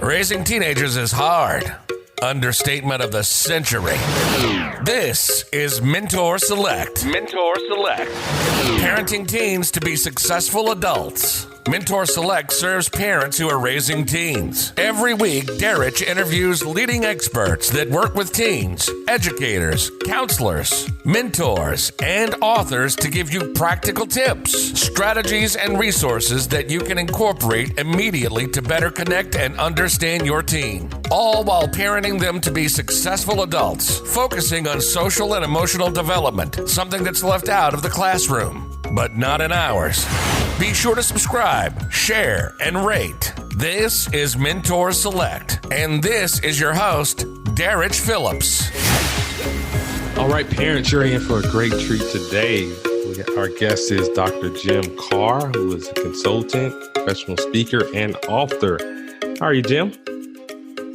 Raising teenagers is hard. Understatement of the century. This is Mentor Select. Mentor Select. Parenting teens to be successful adults. Mentor Select serves parents who are raising teens. Every week, Darich interviews leading experts that work with teens, educators, counselors, mentors, and authors to give you practical tips, strategies, and resources that you can incorporate immediately to better connect and understand your teen. All while parenting them to be successful adults, focusing on social and emotional development, something that's left out of the classroom, but not in ours. Be sure to subscribe, share, and rate. This is Mentor Select, and this is your host, Darich Phillips. All right, parents, you're in for a great treat today. Our guest is Dr. Jim Karrh, who is a consultant, professional speaker, and author. How are you, Jim?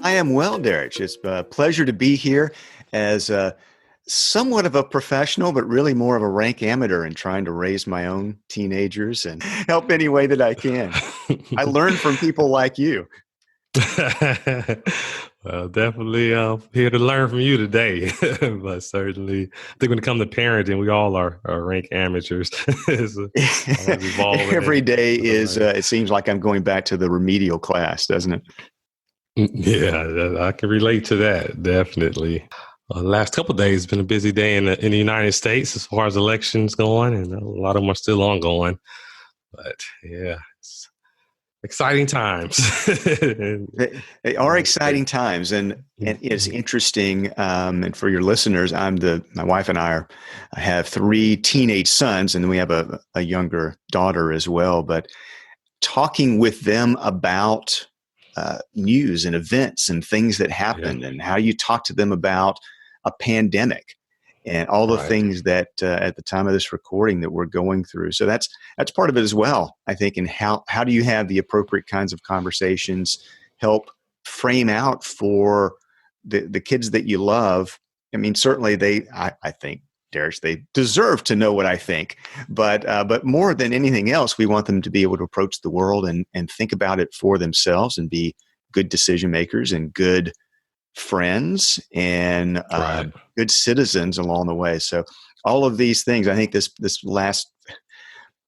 I am well, Darich. It's a pleasure to be here as somewhat of a professional, but really more of a rank amateur in trying to raise my own teenagers and help any way that I can. I learn from people like you. Well, definitely here to learn from you today. But certainly, I think when it comes to parenting, we all are rank amateurs. Every day is, it seems like I'm going back to the remedial class, doesn't it? Yeah, I can relate to that, definitely. The last couple of days has been a busy day in the United States as far as elections going, and a lot of them are still ongoing. But yeah, it's exciting times. They are exciting times, and it's interesting. And for your listeners, my wife and I have 3 teenage sons, and we have a younger daughter as well. But talking with them about news and events and things that happened, and how you talk to them about a pandemic and all the things that at the time of this recording that we're going through. So that's part of it as well, I think. And how do you have the appropriate kinds of conversations help frame out for the kids that you love? I mean, certainly I think, Darich, they deserve to know what I think, but more than anything else, we want them to be able to approach the world and think about it for themselves and be good decision makers and good friends and good citizens along the way. So all of these things, I think this last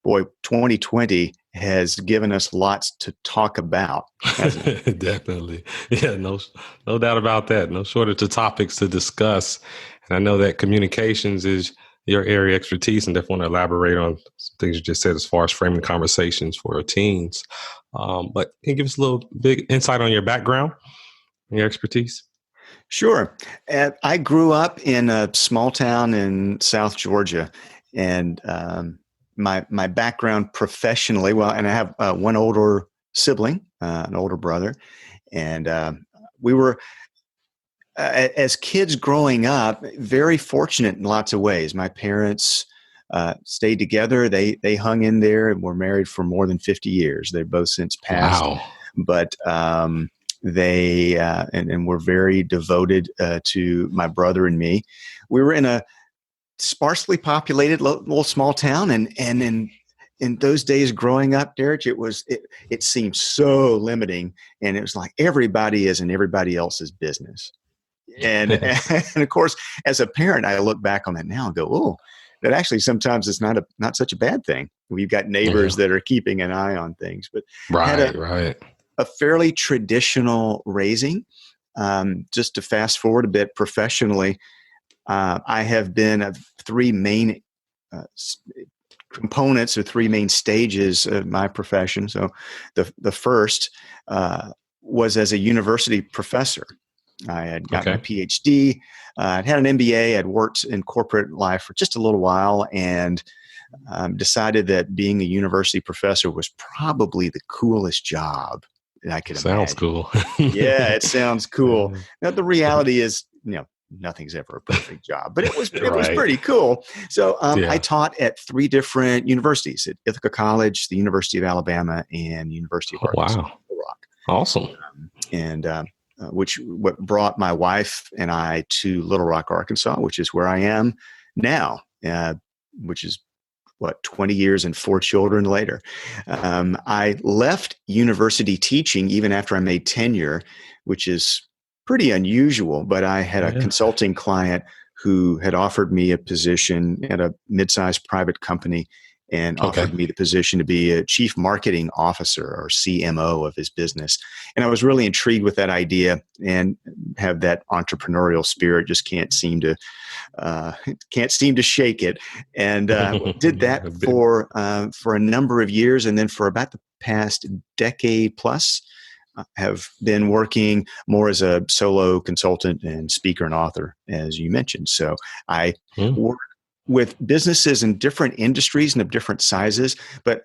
2020 has given us lots to talk about, hasn't it? Definitely. Yeah, no doubt about that. No shortage of topics to discuss. And I know that communications is your area of expertise, and definitely want to elaborate on some things you just said as far as framing conversations for our teens. But can you give us a little big insight on your background and your expertise? Sure. I grew up in a small town in South Georgia, and my background professionally, and I have one older sibling, an older brother, and we were, as kids growing up, very fortunate in lots of ways. My parents stayed together. They hung in there and were married for more than 50 years. They've both since passed. Wow. But they and were very devoted to my brother and me. We were in a sparsely populated little small town, and in those days growing up, Darich, it seemed so limiting, and it was like everybody is in everybody else's business. And of course, as a parent, I look back on that now and go, oh, that actually sometimes it's not such a bad thing. We've got neighbors that are keeping an eye on things, but Right. A fairly traditional raising. Just to fast forward a bit professionally, I have been of 3 main components or 3 main stages of my profession. So the first was as a university professor. I had got my PhD. I'd had an MBA. I'd worked in corporate life for just a little while, and decided that being a university professor was probably the coolest job that I could imagine. Sounds cool. Yeah, it sounds cool. Now, the reality is, nothing's ever a perfect job, but it was pretty cool. So I taught at 3 different universities: at Ithaca College, the University of Alabama, and University of Arkansas. Wow. Awesome. What brought my wife and I to Little Rock, Arkansas, which is where I am now, which is 20 years and 4 children later. I left university teaching even after I made tenure, which is pretty unusual, but I had a consulting client who had offered me a position at a mid-sized private company and offered me the position to be a chief marketing officer or CMO of his business. And I was really intrigued with that idea and have that entrepreneurial spirit, just can't seem to shake it. And did that for a number of years. And then for about the past decade plus, have been working more as a solo consultant and speaker and author, as you mentioned. So I work with businesses in different industries and of different sizes, but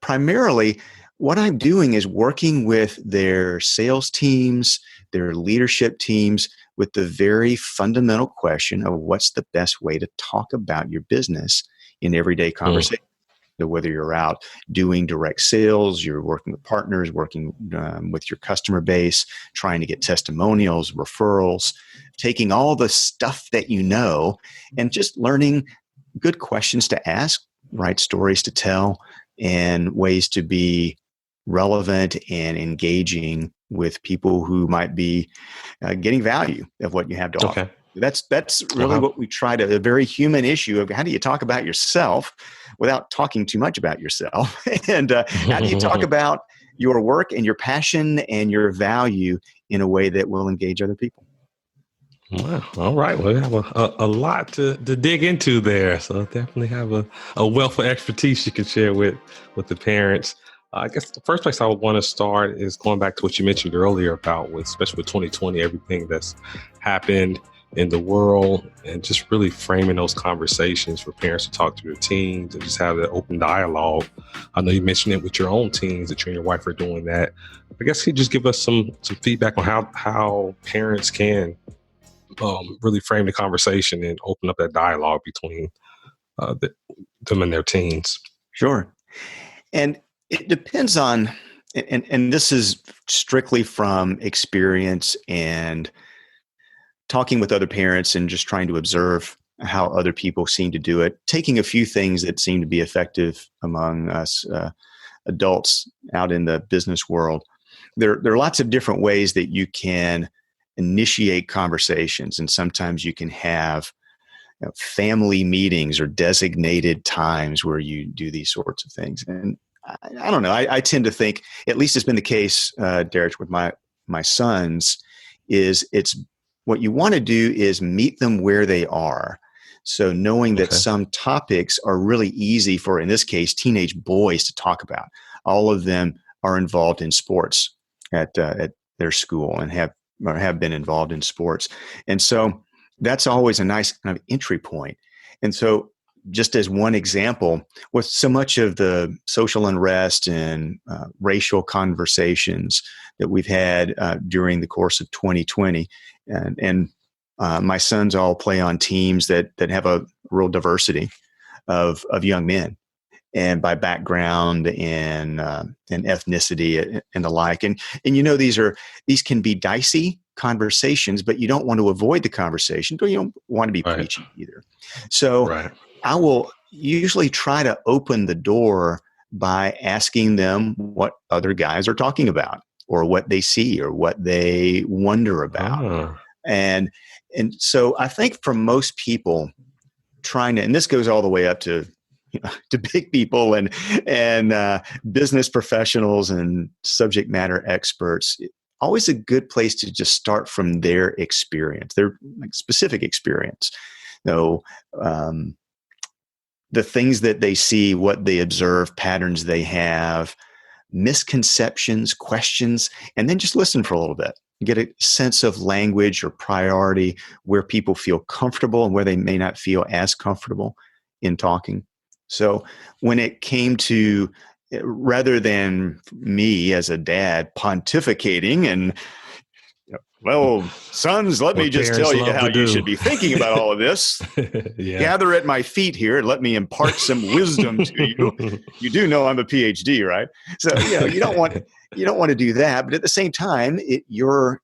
primarily what I'm doing is working with their sales teams, their leadership teams, with the very fundamental question of what's the best way to talk about your business in everyday conversation. So whether you're out doing direct sales, you're working with partners, working with your customer base, trying to get testimonials, referrals, taking all the stuff that you know and just learning good questions to ask, right stories to tell, and ways to be relevant and engaging with people who might be getting value of what you have to offer. That's really what we try to, a very human issue of how do you talk about yourself without talking too much about yourself? And how do you talk about your work and your passion and your value in a way that will engage other people? Wow. All right. Well, we have a lot to dig into there. So definitely have a wealth of expertise you can share with the parents. I guess the first place I would want to start is going back to what you mentioned earlier about, especially with 2020, everything that's happened in the world, and just really framing those conversations for parents to talk to their teens and just have that open dialogue. I know you mentioned it with your own teens that you and your wife are doing that. I guess you just give us some feedback on how parents can really frame the conversation and open up that dialogue between them and their teens. Sure. And it depends on, and this is strictly from experience and talking with other parents and just trying to observe how other people seem to do it, taking a few things that seem to be effective among us adults out in the business world. There are lots of different ways that you can initiate conversations, and sometimes you can have family meetings or designated times where you do these sorts of things. And I don't know. I tend to think, at least it's been the case, Derek, with my sons, is it's what you want to do is meet them where they are. So knowing that some topics are really easy for, in this case, teenage boys to talk about. All of them are involved in sports at their school and have been involved in sports. And so that's always a nice kind of entry point. And so just as one example, with so much of the social unrest and racial conversations that we've had during the course of 2020, and my sons all play on teams that have a real diversity of young men, and by background and ethnicity and the like. And these can be dicey conversations, but you don't want to avoid the conversation, but you don't want to be preachy either. So I will usually try to open the door by asking them what other guys are talking about, or what they see, or what they wonder about. And so I think for most people, trying to, and this goes all the way up to big people and business professionals and subject matter experts, always a good place to just start from their experience, their specific experience. The things that they see, what they observe, patterns they have, misconceptions, questions, and then just listen for a little bit. Get a sense of language or priority, where people feel comfortable and where they may not feel as comfortable in talking. So when it came to, rather than me as a dad pontificating and, well, sons, let me just tell you how you should be thinking about all of this. Gather at my feet here and let me impart some wisdom to you. You do know I'm a PhD, right? So you don't want to do that, but at the same time, you're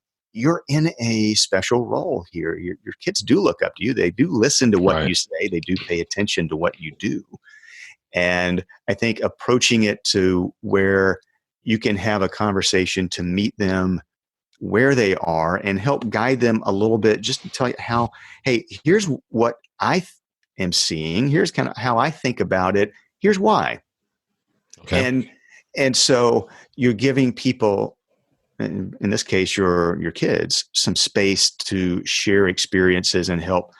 in a special role here. Your kids do look up to you. They do listen to what you say. They do pay attention to what you do. And I think approaching it to where you can have a conversation to meet them where they are and help guide them a little bit, just to tell you how, hey, here's what am seeing. Here's kind of how I think about it. Here's why. Okay. And so you're giving people, in this case, your kids, some space to share experiences and help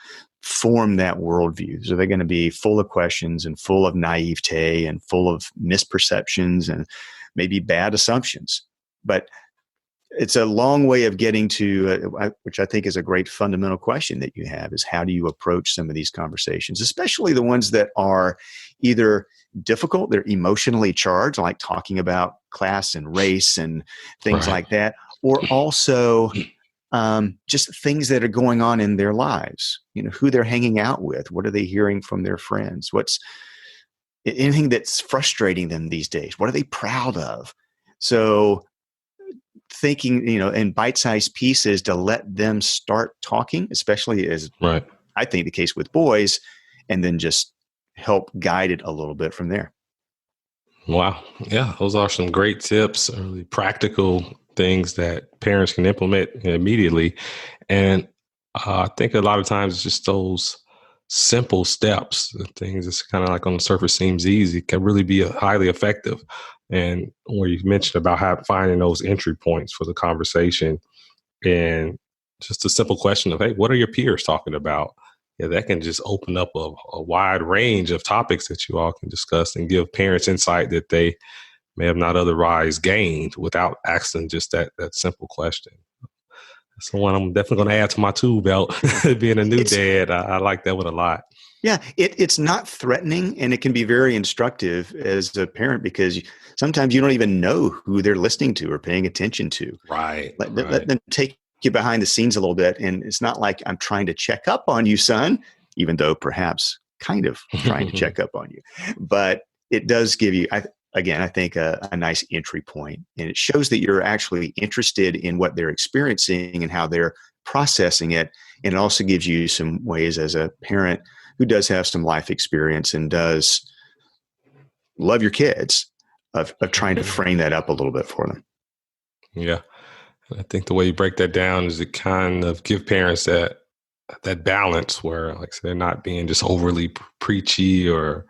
form that worldview. So they're going to be full of questions and full of naivete and full of misperceptions and maybe bad assumptions. But it's a long way of getting to, which I think is a great fundamental question that you have, is how do you approach some of these conversations, especially the ones that are either difficult, they're emotionally charged, like talking about class and race and things like that, or also just things that are going on in their lives, who they're hanging out with, what are they hearing from their friends, what's anything that's frustrating them these days, what are they proud of? So thinking, in bite-sized pieces to let them start talking, especially as I think the case with boys, and then just help guide it a little bit from there. Wow. Yeah, those are some great tips, really practical things that parents can implement immediately. And I think a lot of times it's just those simple steps, things that's kind of like on the surface seems easy, can really be highly effective. And where you mentioned about finding those entry points for the conversation, and just a simple question of, hey, what are your peers talking about? Yeah, that can just open up a wide range of topics that you all can discuss and give parents insight that they may have not otherwise gained without asking just that simple question. That's the one I'm definitely going to add to my tool belt. Being a new dad, I like that one a lot. Yeah, it's not threatening, and it can be very instructive as a parent, because sometimes you don't even know who they're listening to or paying attention to. Right. Let them take you behind the scenes a little bit. And it's not like I'm trying to check up on you, son, even though perhaps kind of trying to check up on you. But it does give you, I think a nice entry point. And it shows that you're actually interested in what they're experiencing and how they're processing it. And it also gives you some ways as a parent who does have some life experience and does love your kids of trying to frame that up a little bit for them. Yeah. I think the way you break that down is to kind of give parents that balance where, like, they're not being just overly preachy or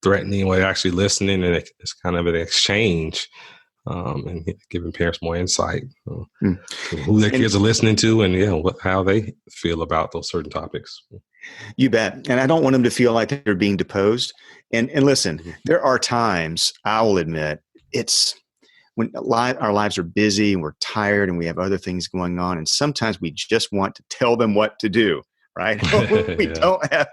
threatening, or actually listening, and it's kind of an exchange, and giving parents more insight who their kids are listening to, and how they feel about those certain topics. You bet. And I don't want them to feel like they're being deposed. And listen, there are times, I will admit, it's when our lives are busy and we're tired and we have other things going on. And sometimes we just want to tell them what to do, right? We don't have,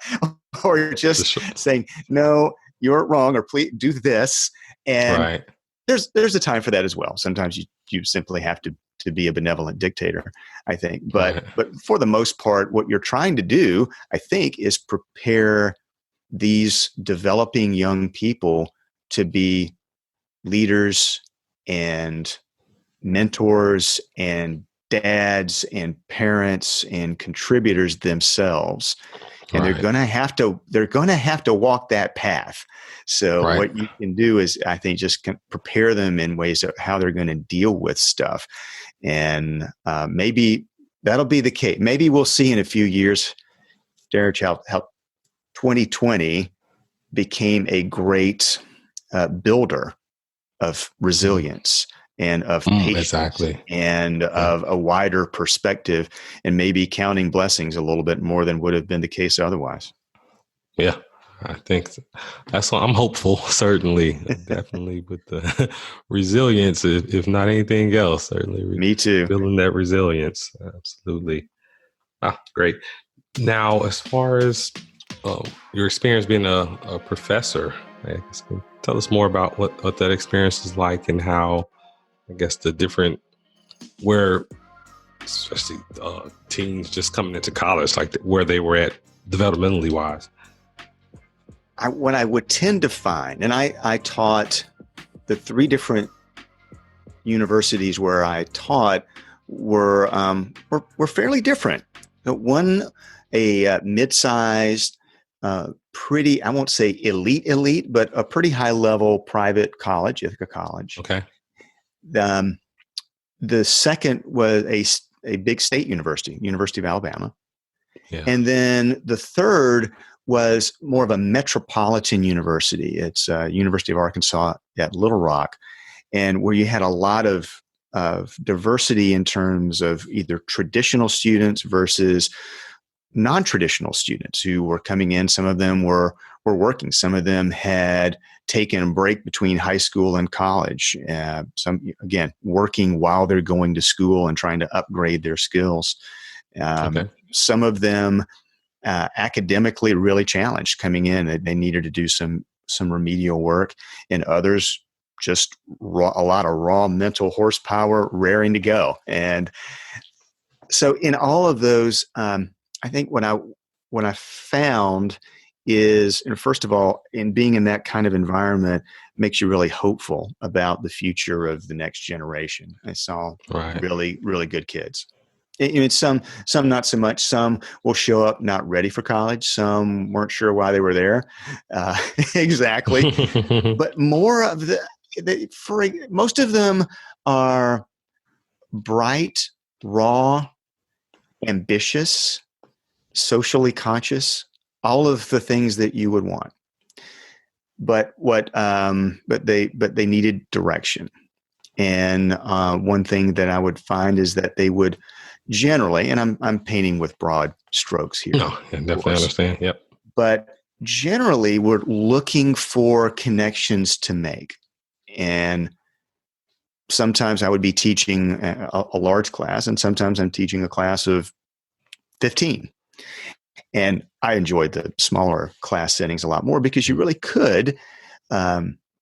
or just saying, no, you're wrong, or please do this. And there's a time for that as well. Sometimes you simply have to be a benevolent dictator, I think. But for the most part, what you're trying to do, I think, is prepare these developing young people to be leaders and mentors and dads and parents and contributors themselves. And they're going to have to walk that path. So what you can do is, I think, just prepare them in ways of how they're going to deal with stuff. And maybe that'll be the case. Maybe we'll see in a few years, Derek, how 2020 became a great builder of resilience and of patience and of a wider perspective, and maybe counting blessings a little bit more than would have been the case otherwise. Yeah, I think that's what I'm hopeful, certainly. Definitely with the resilience, if not anything else, certainly. Me too. Building that resilience. Absolutely. Great. Now, as far as your experience being a professor, I guess, can you tell us more about what that experience is like, and how, I guess, the different, where especially teens just coming into college, like where they were at developmentally wise. What I would tend to find, and I taught the 3 different universities where I taught were fairly different. One, a mid-sized pretty, I won't say elite, but a pretty high level private college, Ithaca College. Okay. The second was a big state university, University of Alabama. Yeah. And then the third was more of a metropolitan university. It's University of Arkansas at Little Rock, and where you had a lot of diversity in terms of either traditional students versus non-traditional students who were coming in. Some of them were working. Some of them had taken a break between high school and college. Some, again, working while they're going to school and trying to upgrade their skills. Okay. Some of them academically really challenged coming in. They needed to do some remedial work, and others just a lot of raw mental horsepower raring to go. And so in all of those, I think what I found is, first of all, in being in that kind of environment makes you really hopeful about the future of the next generation. I saw really, really good kids. Some not so much. Some will show up not ready for college. Some weren't sure why they were there. Exactly. But more of most of them are bright, raw, ambitious, socially conscious, all of the things that you would want. But they needed direction. And one thing that I would find is that they would generally, and I'm painting with broad strokes here. No, I definitely understand. Yep. But generally, we're looking for connections to make. And sometimes I would be teaching a large class, and sometimes I'm teaching a class of 15. And I enjoyed the smaller class settings a lot more because you really could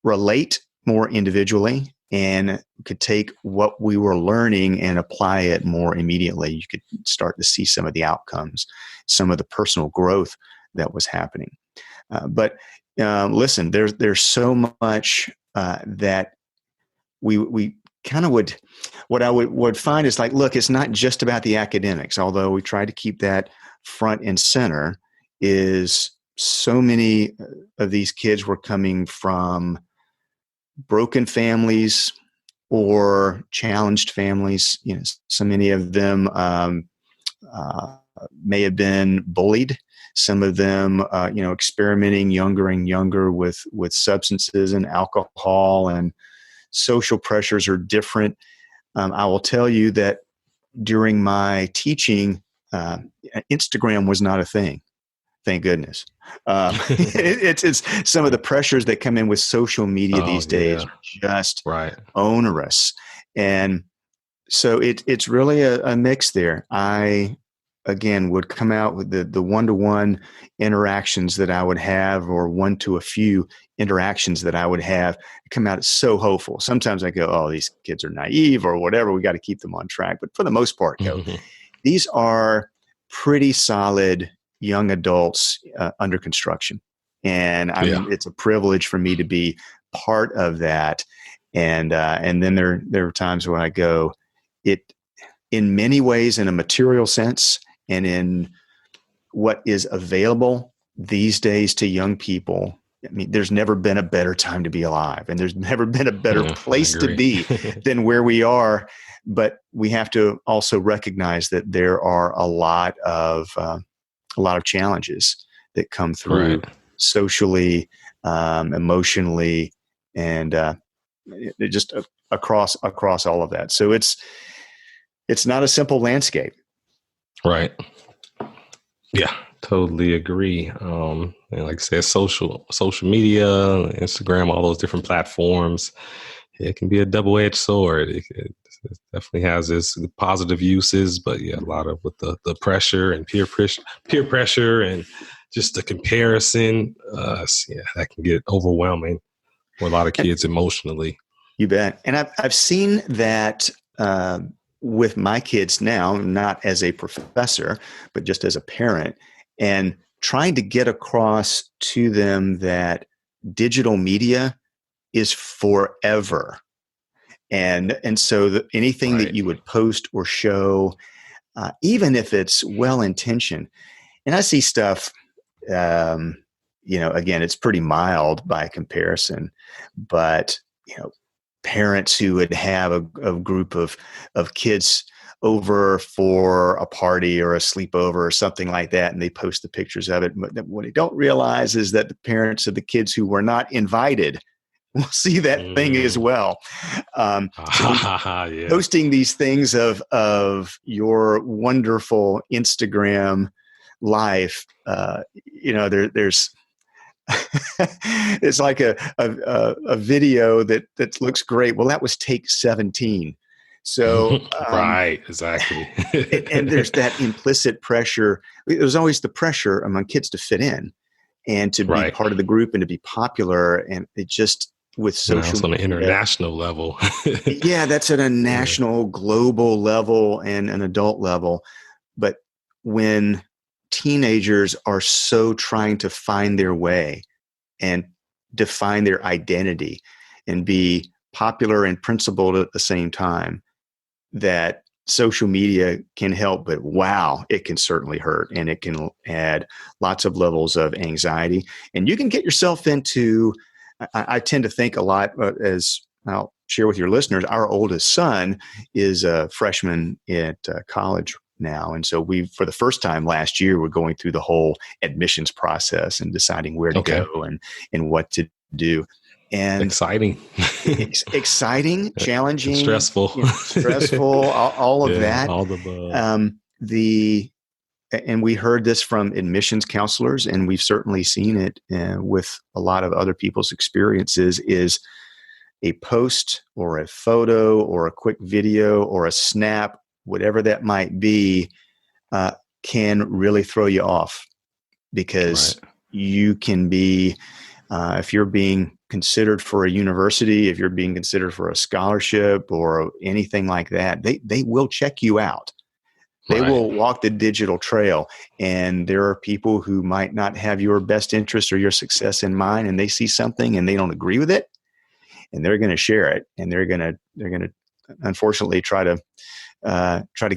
relate more individually and could take what we were learning and apply it more immediately. You could start to see some of the outcomes, some of the personal growth that was happening. But listen, there's so much that we kind of what I would find is like, look, it's not just about the academics, although we try to keep that front and center. Is so many of these kids were coming from broken families or challenged families. So many of them may have been bullied. Some of them, experimenting younger and younger with substances and alcohol, and social pressures are different. I will tell you that during my teaching, Instagram was not a thing. Thank goodness. It's some of the pressures that come in with social media these days are just onerous. And so it's really a mix there. I, again, would come out with the one-to-one interactions that I would have, or one to a few interactions that I would have, come out so hopeful. Sometimes I go, oh, these kids are naive or whatever. We got to keep them on track. But for the most part, these are pretty solid young adults under construction. And it's a privilege for me to be part of that. And then there are times when I go, in many ways, in a material sense, and in what is available these days to young people, I mean, there's never been a better time to be alive, and there's never been a better place to be than where we are. But we have to also recognize that there are a lot of challenges that come through socially, emotionally, and just across all of that. So it's not a simple landscape. Right. Yeah, totally agree. And like I said, social media, Instagram, all those different platforms, it can be a double-edged sword. It definitely has its positive uses, but a lot of with the pressure and peer pressure and just the comparison, that can get overwhelming for a lot of kids emotionally. You bet. And I've seen that with my kids now, not as a professor, but just as a parent, and trying to get across to them that digital media is forever. And so anything that you would post or show, even if it's well-intentioned, and I see stuff, again, it's pretty mild by comparison, but, parents who would have a group of kids over for a party or a sleepover or something like that, and they post the pictures of it. But what they don't realize is that the parents of the kids who were not invited will see that thing as well. Posting these things of your wonderful Instagram life, there's it's like a video that looks great. Well, that was take 17. So right, exactly. and there's that implicit pressure. There's always the pressure among kids to fit in and to be part of the group and to be popular. And it just with social on an international level. Yeah, that's at a national, global level and an adult level. But when teenagers are so trying to find their way and define their identity and be popular and principled at the same time, that social media can help, but wow, it can certainly hurt, and it can add lots of levels of anxiety. And you can get yourself into, I tend to think a lot, as I'll share with your listeners, our oldest son is a freshman at college now. And so for the first time last year, we're going through the whole admissions process and deciding where to go and what to do. And exciting, challenging, stressful, all of that. All the above. And we heard this from admissions counselors, and we've certainly seen it with a lot of other people's experiences, is a post or a photo or a quick video or a snap, whatever that might be, can really throw you off, because you can be, if you're being considered for a university, if you're being considered for a scholarship or anything like that, they will check you out. They will walk the digital trail, and there are people who might not have your best interest or your success in mind, and they see something and they don't agree with it, and they're going to share it, and they're going to unfortunately try to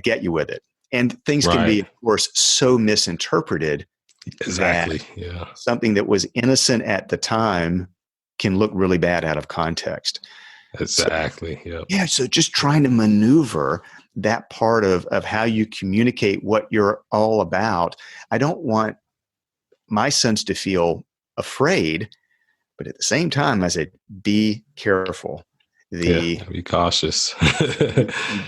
get you with it. And things can be, of course, so misinterpreted that something that was innocent at the time can look really bad out of context. Exactly. So just trying to maneuver that part of how you communicate what you're all about. I don't want my sons to feel afraid, but at the same time, I said, be careful. Be cautious.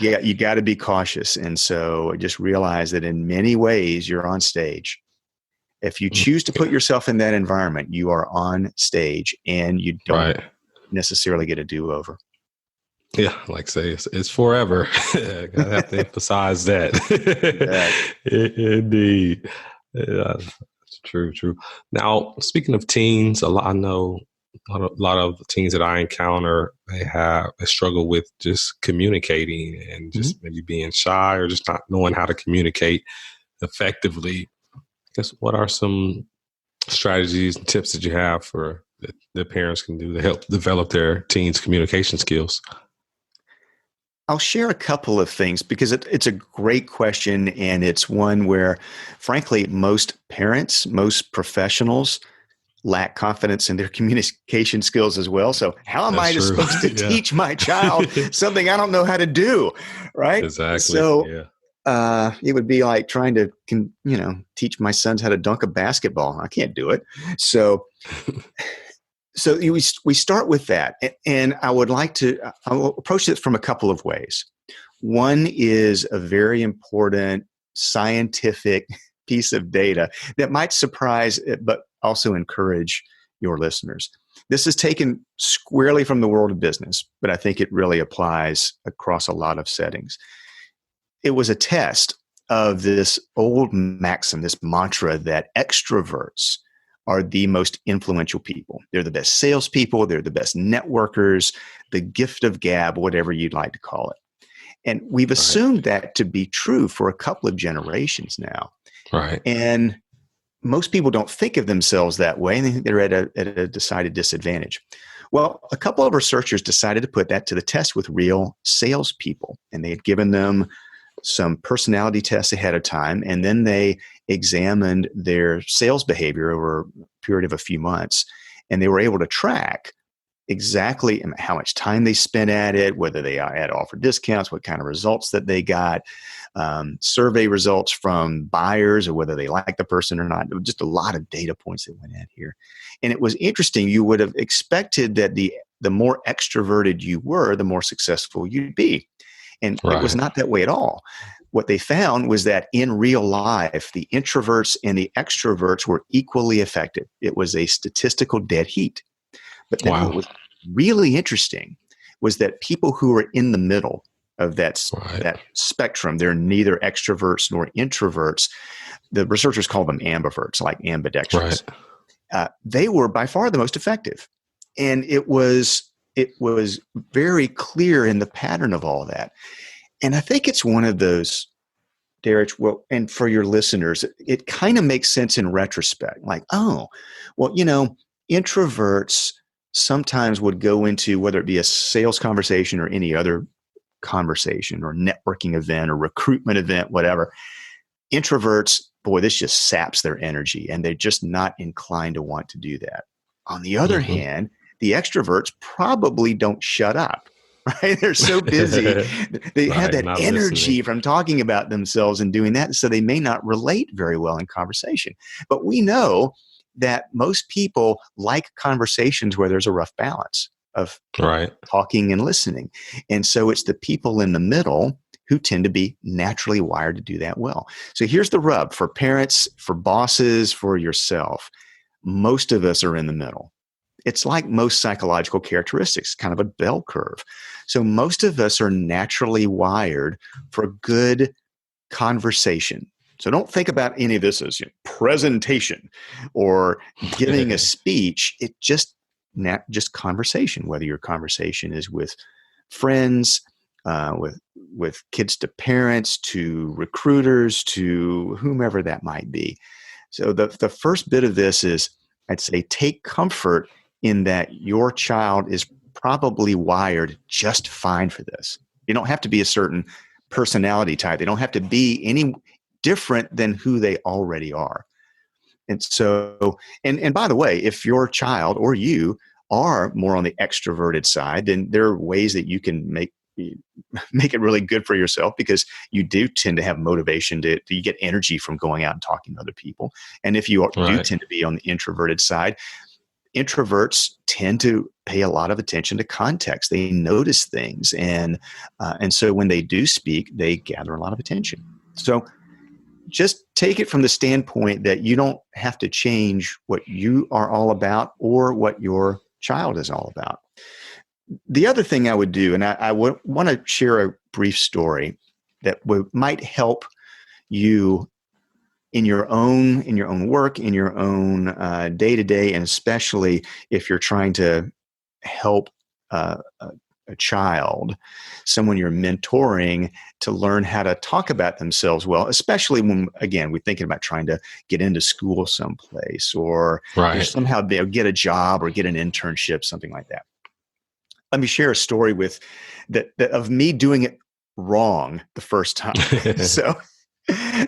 You got to be cautious. And so just realize that in many ways you're on stage. If you choose to put yourself in that environment, you are on stage, and you don't necessarily get a do-over. Yeah, like say it's forever. I have to emphasize that. Indeed. Yeah, it's true. Now, speaking of teens, I know a lot of the teens that I encounter, they struggle with just communicating and just maybe being shy or just not knowing how to communicate effectively. What are some strategies and tips that you have for that parents can do to help develop their teens' communication skills? I'll share a couple of things because it's a great question, and it's one where, frankly, most parents, most professionals lack confidence in their communication skills as well. So how am I supposed to teach my child something I don't know how to do? Right? Exactly. So it would be like trying to, teach my sons how to dunk a basketball. I can't do it. So we start with that. And I'll approach it from a couple of ways. One is a very important scientific piece of data that might surprise, but also encourage your listeners. This is taken squarely from the world of business, but I think it really applies across a lot of settings. It was a test of this old maxim, this mantra that extroverts are the most influential people. They're the best salespeople. They're the best networkers, the gift of gab, whatever you'd like to call it. And we've assumed that to be true for a couple of generations now. Right. And most people don't think of themselves that way, and they think they're at a decided disadvantage. Well, a couple of researchers decided to put that to the test with real salespeople, and they had given them some personality tests ahead of time, and then they examined their sales behavior over a period of a few months. And they were able to track exactly how much time they spent at it, whether they had offer discounts, what kind of results that they got, survey results from buyers, or whether they liked the person or not. Just a lot of data points that went in here. And it was interesting. You would have expected that the more extroverted you were, the more successful you'd be. And it was not that way at all. What they found was that in real life, the introverts and the extroverts were equally effective. It was a statistical dead heat. But then what was really interesting was that people who were in the middle of that spectrum, they're neither extroverts nor introverts. The researchers call them ambiverts, like ambidextrous. They were by far the most effective. And it was very clear in the pattern of all that. And I think it's one of those, Derek, well, and for your listeners, it kind of makes sense in retrospect. Like, oh, well, introverts sometimes would go into, whether it be a sales conversation or any other conversation or networking event or recruitment event, whatever. Introverts, boy, this just saps their energy, and they're just not inclined to want to do that. On the other hand, the extroverts probably don't shut up, right? They're so busy. They have that energy from talking about themselves and doing that, so they may not relate very well in conversation. But we know that most people like conversations where there's a rough balance of talking and listening. And so it's the people in the middle who tend to be naturally wired to do that well. So here's the rub for parents, for bosses, for yourself. Most of us are in the middle. It's like most psychological characteristics, kind of a bell curve. So most of us are naturally wired for good conversation. So don't think about any of this as presentation or giving a speech. It just conversation, whether your conversation is with friends, with kids to parents, to recruiters, to whomever that might be. So the first bit of this is, I'd say, take comfort in that your child is probably wired just fine for this. You don't have to be a certain personality type. They don't have to be any different than who they already are. And so, and by the way, if your child or you are more on the extroverted side, then there are ways that you can make it really good for yourself, because you do tend to have motivation you get energy from going out and talking to other people. And if you do tend to be on the introverted side, introverts tend to pay a lot of attention to context. They notice things. And so when they do speak, they gather a lot of attention. So just take it from the standpoint that you don't have to change what you are all about or what your child is all about. The other thing I would do, and I want to share a brief story that might help you in your own work, in your own day-to-day, and especially if you're trying to help a child, someone you're mentoring, to learn how to talk about themselves well, especially when, again, we're thinking about trying to get into school someplace or somehow they'll get a job or get an internship, something like that. Let me share a story of me doing it wrong the first time. So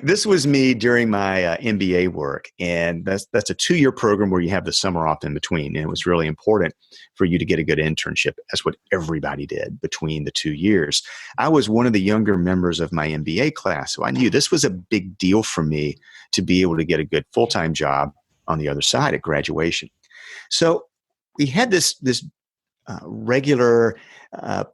this was me during my MBA work, and that's a 2-year program where you have the summer off in between, and it was really important for you to get a good internship. That's what everybody did between the 2 years. I was one of the younger members of my MBA class, so I knew this was a big deal for me to be able to get a good full-time job on the other side at graduation. So we had this regular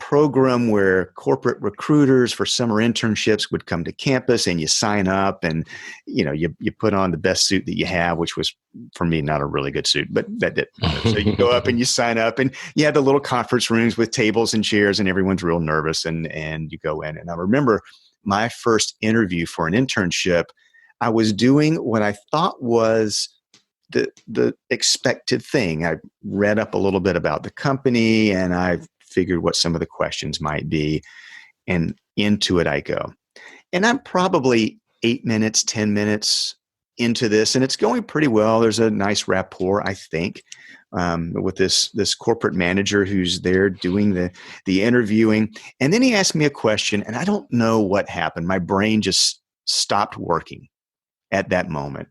program where corporate recruiters for summer internships would come to campus, and you sign up, and you put on the best suit that you have, which was for me not a really good suit, but that did. So you go up and you sign up, and you have the little conference rooms with tables and chairs, and everyone's real nervous, and you go in. And I remember my first interview for an internship, I was doing what I thought was the expected thing. I read up a little bit about the company, and I figured what some of the questions might be, and into it I go. And I'm probably 8 minutes, 10 minutes into this, and it's going pretty well. There's a nice rapport, I think. with this corporate manager who's there doing the interviewing. And then he asked me a question, and I don't know what happened. My brain just stopped working at that moment.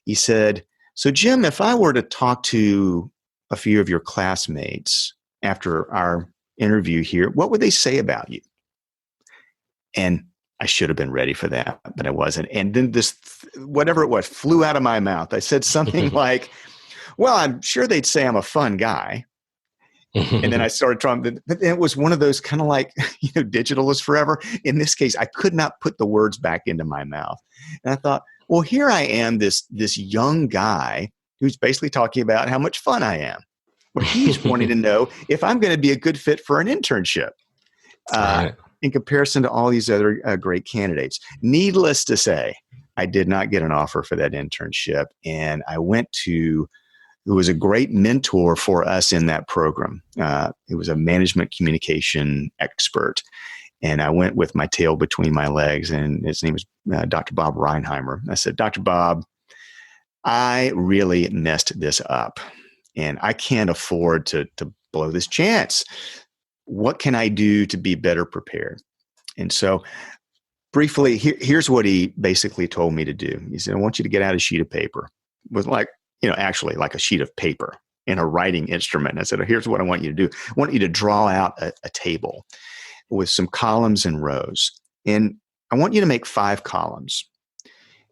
He said, "So Jim, if I were to talk to a few of your classmates after our interview here, what would they say about you?" And I should have been ready for that, but I wasn't. And then this, whatever it was, flew out of my mouth. I said something like, "Well, I'm sure they'd say I'm a fun guy." And then I started trying, but it was one of those kind of like, digital is forever. In this case, I could not put the words back into my mouth. And I thought, well, here I am, this young guy who's basically talking about how much fun I am. Well, he's wanting to know if I'm going to be a good fit for an internship. Right. In comparison to all these other great candidates. Needless to say, I did not get an offer for that internship. And I went to who was a great mentor for us in that program. He was a management communication expert. And I went with my tail between my legs, and his name was Dr. Bob Reinheimer. I said, "Dr. Bob, I really messed this up, and I can't afford to blow this chance. What can I do to be better prepared?" And so briefly, here's what he basically told me to do. He said, "I want you to get out a sheet of paper," with actually like a sheet of paper and a writing instrument. I said, "Here's what I want you to do. I want you to draw out a table with some columns and rows. And I want you to make 5 columns.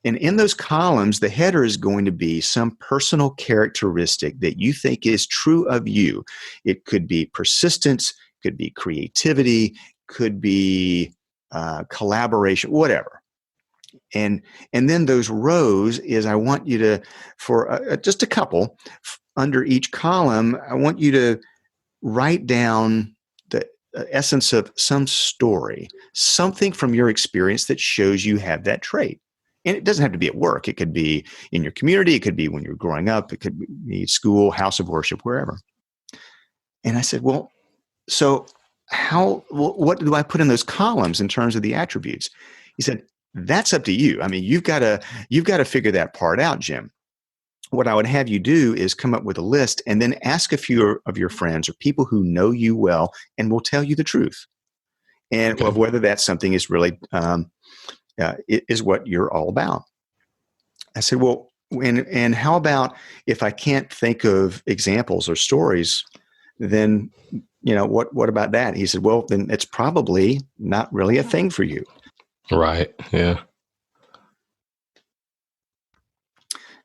And in those columns, the header is going to be some personal characteristic that you think is true of you. It could be persistence, could be creativity, could be collaboration, whatever. And then those rows is I want you to, for just a couple, under each column, I want you to write down the essence of some story, something from your experience that shows you have that trait. And it doesn't have to be at work. It could be in your community. It could be when you're growing up. It could be school, house of worship, wherever." And I said, "Well, so what do I put in those columns in terms of the attributes?" He said, "That's up to you. I mean, you've got to figure that part out, Jim. What I would have you do is come up with a list and then ask a few of your friends or people who know you well and will tell you the truth, and of whether that's something is really is what you're all about." I said, "Well, and how about if I can't think of examples or stories, then what about that?" He said, "Well, then it's probably not really a thing for you." Right. Yeah.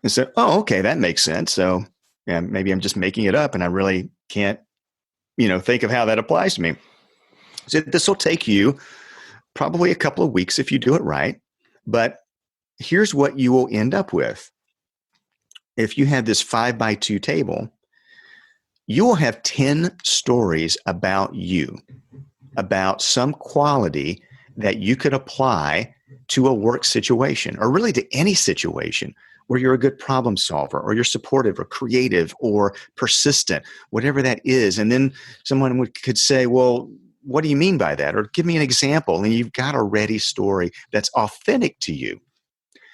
And so, "Oh, okay, that makes sense. So, yeah, maybe I'm just making it up, and I really can't, think of how that applies to me." So this will take you probably a couple of weeks if you do it right. But here's what you will end up with. If you have this 5x2 table, you will have 10 stories about you, about some quality that you could apply to a work situation, or really to any situation where you're a good problem solver, or you're supportive or creative or persistent, whatever that is. And then someone could say, "Well, what do you mean by that?" Or "Give me an example." And you've got a ready story that's authentic to you.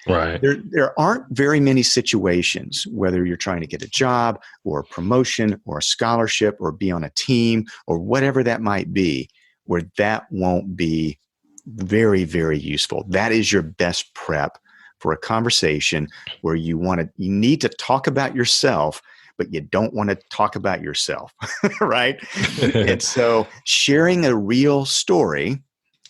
Right. There aren't very many situations, whether you're trying to get a job or a promotion or a scholarship or be on a team or whatever that might be, where that won't be very, very useful. That is your best prep for a conversation where you need to talk about yourself, but you don't want to talk about yourself, right? And so sharing a real story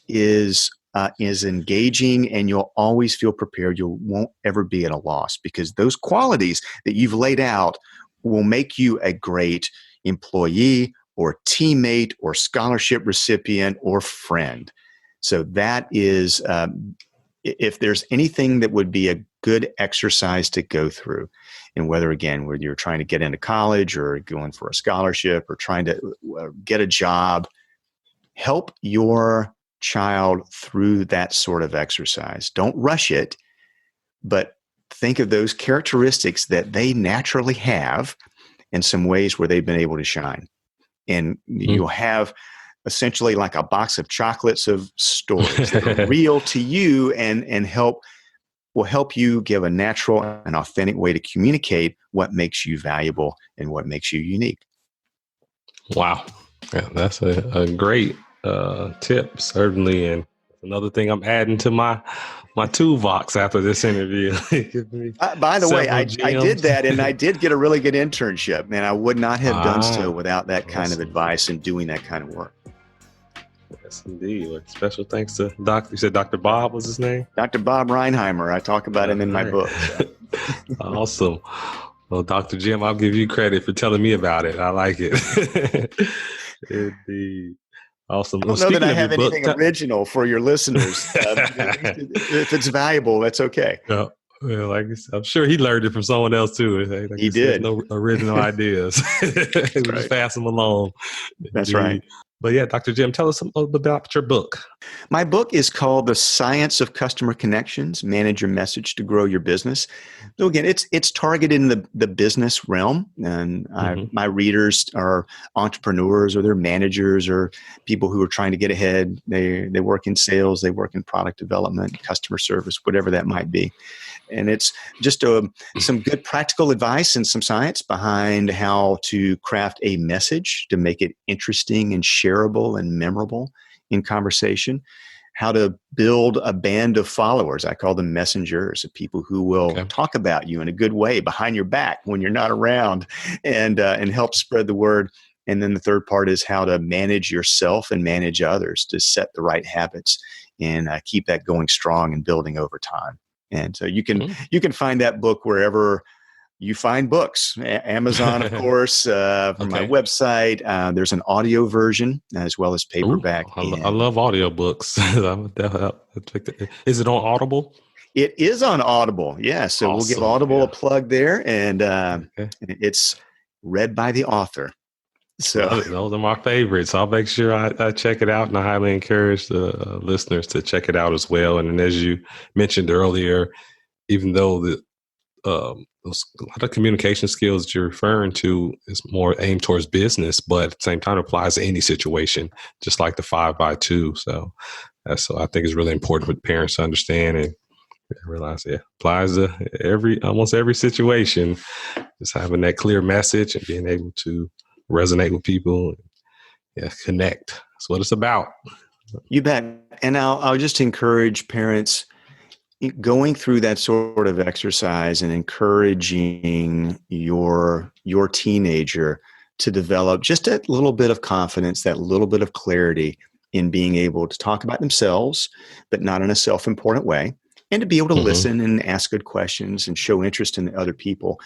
is engaging, and you'll always feel prepared. You won't ever be at a loss, because those qualities that you've laid out will make you a great employee or teammate or scholarship recipient or friend. So that is, if there's anything that would be a good exercise to go through, and whether you're trying to get into college or going for a scholarship or trying to get a job, help your child through that sort of exercise. Don't rush it, but think of those characteristics that they naturally have and some ways where they've been able to shine. And you'll have essentially like a box of chocolates of stories that are real to you and help will help you give a natural and authentic way to communicate what makes you valuable and what makes you unique. Wow. Yeah, that's a great tip, certainly. And another thing I'm adding to my toolbox after this interview. By the way, I did gems. that, and I did get a really good internship, and I would not have done so Ah, without that kind of awesome. advice and doing that kind of work. Yes, indeed. Well, special thanks to you said Dr. Bob was his name? Dr. Bob Reinheimer, I talk about him in my All book. right. Awesome. Well, Dr. Jim, I'll give you credit for telling me about it. I like it. Indeed. Awesome. I don't know that I have anything original for your listeners. If it's valuable, that's okay. Yeah. Well, I'm sure he learned it from someone else too. Like he did. No original ideas. We just pass them along. That's right. But yeah, Dr. Jim, tell us a little bit about your book. My book is called The Science of Customer Connections, Manage Your Message to Grow Your Business. So again, it's targeted in the business realm. And my readers are entrepreneurs, or they're managers, or people who are trying to get ahead. They work in sales, they work in product development, customer service, whatever that might be. And it's just some good practical advice and some science behind how to craft a message to make it interesting and shareable and memorable in conversation, how to build a band of followers. I call them messengers, of people who will talk about you in a good way behind your back when you're not around, and help spread the word. And then the third part is how to manage yourself and manage others to set the right habits and keep that going strong and building over time. And so you can find that book wherever you find books. Amazon, of course, from my website. There's an audio version as well as paperback. Ooh, I love audiobooks. Is it on Audible? It is on Audible. Yeah. So We'll give Audible a plug there, and it's read by the author. So those are my favorites. I'll make sure I check it out, and I highly encourage the listeners to check it out as well. And as you mentioned earlier, even though a lot of communication skills that you're referring to is more aimed towards business, but at the same time applies to any situation, just like the 5x2. So I think it's really important for parents to understand and realize it applies to almost every situation. Just having that clear message and being able to resonate with people, connect. That's what it's about. You bet. And I'll just encourage parents going through that sort of exercise and encouraging your teenager to develop just a little bit of confidence, that little bit of clarity in being able to talk about themselves, but not in a self-important way, and to be able to listen and ask good questions and show interest in other people.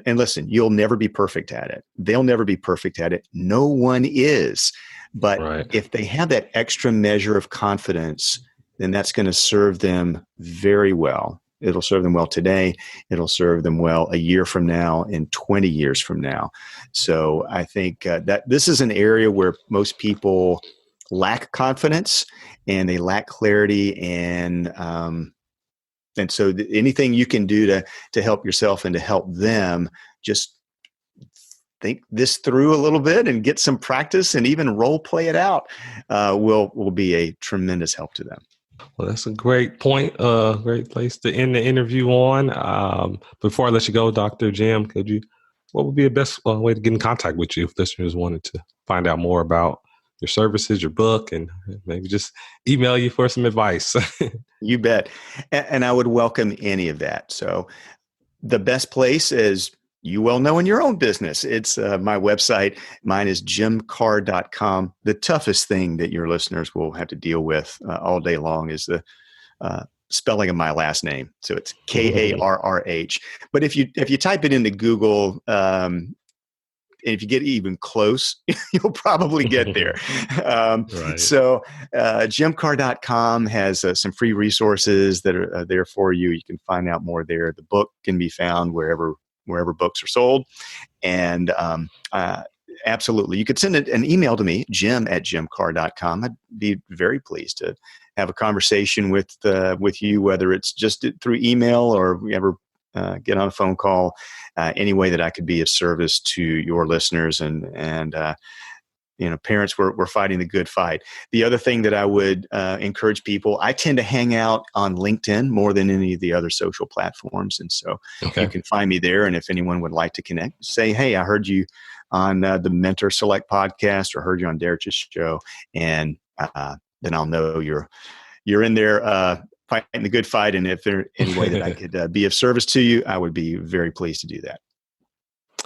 And listen, you'll never be perfect at it. They'll never be perfect at it. No one is. But if they have that extra measure of confidence, then that's going to serve them very well. It'll serve them well today. It'll serve them well a year from now and 20 years from now. So I think that this is an area where most people lack confidence and they lack clarity, and so anything you can do to help yourself and to help them, just think this through a little bit and get some practice and even role play it out, will be a tremendous help to them. Well, that's a great point. Great place to end the interview on. Before I let you go, Dr. Jim, what would be the best way to get in contact with you if listeners wanted to find out more about your services, your book, and maybe just email you for some advice? You bet. And I would welcome any of that. So the best place, as you well know in your own business, it's my website. Mine is jimkarrh.com. The toughest thing that your listeners will have to deal with all day long is the spelling of my last name. So it's Karrh. But if you type it into Google, and if you get even close, you'll probably get there. So jimkarrh.com has some free resources that are there for you. You can find out more there. The book can be found wherever books are sold. And absolutely, you could send an email to me, jim@jimkarrh.com. I'd be very pleased to have a conversation with you, whether it's just through email or we ever get on a phone call, any way that I could be of service to your listeners and parents, we're fighting the good fight. The other thing that I would encourage people, I tend to hang out on LinkedIn more than any of the other social platforms. And so you can find me there. And if anyone would like to connect, say, hey, I heard you on the Mentor Select podcast or heard you on Darich's show. And then I'll know you're in there fighting the good fight. And if there's any way that I could be of service to you, I would be very pleased to do that.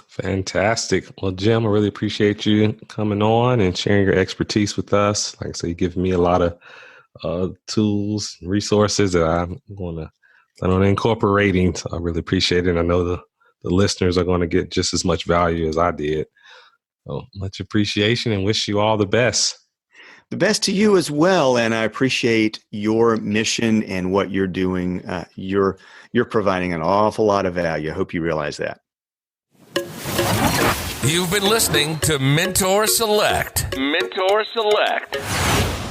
Fantastic. Well, Jim, I really appreciate you coming on and sharing your expertise with us. Like I say, you give me a lot of tools and resources that I'm going to plan on incorporating. So I really appreciate it. And I know the listeners are going to get just as much value as I did. So much appreciation and wish you all the best. The best to you as well. And I appreciate your mission and what you're doing. You're providing an awful lot of value. I hope you realize that. You've been listening to Mentor Select. Mentor Select.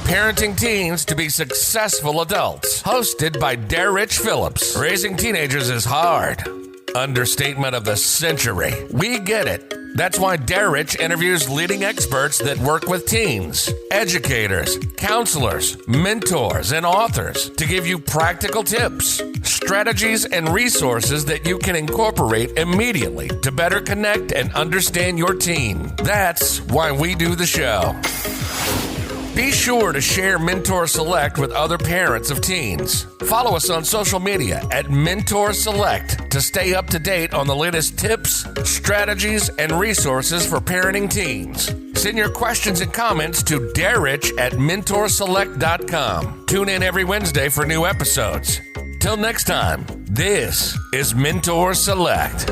Parenting teens to be successful adults. Hosted by Darich Phillips. Raising teenagers is hard. Understatement of the century. We get it. That's why Darich interviews leading experts that work with teens, educators, counselors, mentors, and authors to give you practical tips, strategies, and resources that you can incorporate immediately to better connect and understand your teen. That's why we do the show. Be sure to share Mentor Select with other parents of teens. Follow us on social media at Mentor Select to stay up to date on the latest tips, strategies, and resources for parenting teens. Send your questions and comments to darich@mentorselect.com. Tune in every Wednesday for new episodes. Till next time, this is Mentor Select.